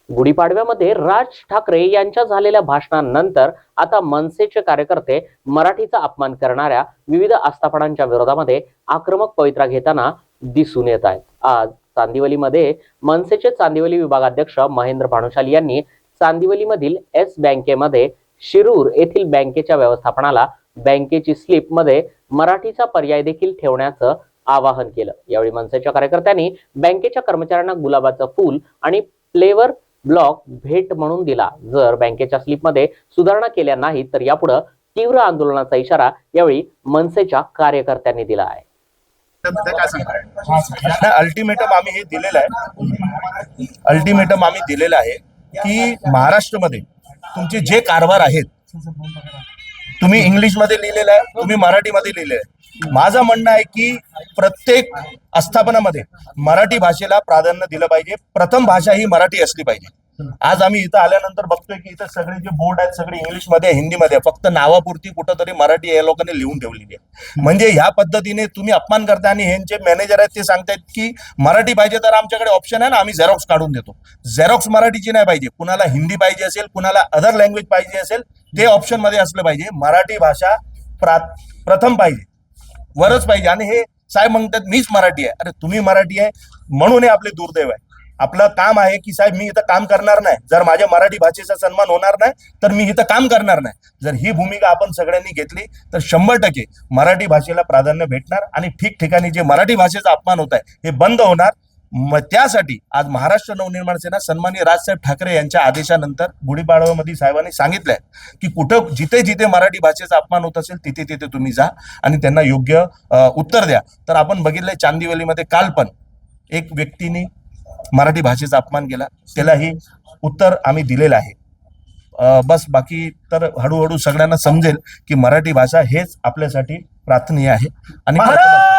गुढीपाडव्यामध्ये राज ठाकरे यांच्या झालेल्या भाषणानंतर आता मनसेचे कार्यकर्ते मराठीचा अपमान करणाऱ्या विविध आस्थापनांच्या विरोधामध्ये आक्रमक पवित्रा घेताना दिसून येत आहेत। आज चांदिवलीमध्ये मनसेचे चांदिवली विभागाध्यक्ष महेंद्र भानुशाली यांनी चांदिवलीमधील एस बँकेमध्ये शिरूर येथील बँकेच्या व्यवस्थापनाला बँकेची स्लिप मध्ये मराठीचा पर्याय देखील ठेवण्याचं आवाहन केलं। यावेळी मनसेच्या कार्यकर्त्यांनी बँकेच्या कर्मचाऱ्यांना गुलाबाचं फूल आणि फ्लेवर ब्लॉक भेट म्हणून दिला। जर बँकेच्या स्लिपमध्ये सुधारणा केल्या नाही तर यापुढे तीव्र आंदोलनाचा इशारा यावेळी मनसेच्या कार्यकर्त्यांनी दिला आहे। अल्टिमेटम आम्ही दिलेलं आहे की महाराष्ट्रामध्ये तुमचे जे कारभार आहेत तुम्ही इंग्लिश मध्ये लिहिलेलं आहे, तुम्ही मराठीमध्ये लिहिलेलं आहे। माझं म्हणणं आहे की प्रत्येक आस्थापनामध्ये मराठी भाषेला प्राधान्य दिलं पाहिजे। प्रथम भाषा ही मराठी असली पाहिजे। आज आम्ही इथं आल्यानंतर बघतोय की इथं सगळे जे बोर्ड आहेत सगळे इंग्लिश मध्ये हिंदी मध्ये, फक्त नावापुरती कुठंतरी मराठी या लोकांनी लिहून ठेवलेली आहे। म्हणजे ह्या पद्धतीने तुम्ही अपमान करता आणि ह्यांचे मॅनेजर आहेत ते सांगतायत की मराठी पाहिजे तर आमच्याकडे ऑप्शन आहे ना, आम्ही झेरॉक्स काढून देतो। झेरॉक्स मराठीची नाही पाहिजे, कुणाला हिंदी पाहिजे असेल, कुणाला अदर लँग्वेज पाहिजे असेल ते ऑप्शन मध्ये असलं पाहिजे। मराठी भाषा प्रथम पाहिजे, वरच पाहिजे। आणि हे साहेब म्हणतात मीच मराठी आहे, अरे तुम्ही मराठी आहे म्हणून हे आपले दुर्दैव आहे। आपलं काम आहे की साहेब मी इथं काम करणार नाही, जर माझ्या मराठी भाषेचा सन्मान होणार नाही तर मी इथं काम करणार नाही। जर ही भूमिका आपण सगळ्यांनी घेतली तर 100% मराठी भाषेला प्राधान्य भेटणार आणि ठिकठिकाणी जे मराठी भाषेचा अपमान होत आहे हे बंद होणार। त्यासाठी आज महाराष्ट्र नवनिर्माण सेना सन्माननीय राजसाहेब ठाकरे यांच्या आदेशानंतर गुढीपाडव्यामध्ये साहेबांनी सांगितलंय की कुठं जिथे जिथे मराठी भाषेचा अपमान होत असेल तिथे तिथे तुम्ही जा आणि त्यांना योग्य उत्तर द्या। तर आपण बघितलंय चांदिवलीमध्ये काल पण एक व्यक्तीने मराठी भाषेचा अपमान केला, त्यालाही उत्तर आम्ही दिलेलं आहे। बस बाकी तर हळूहळू सगळ्यांना समजेल की मराठी भाषा हेच आपल्यासाठी प्रार्थनीय आहे। आणि महाराष्ट्र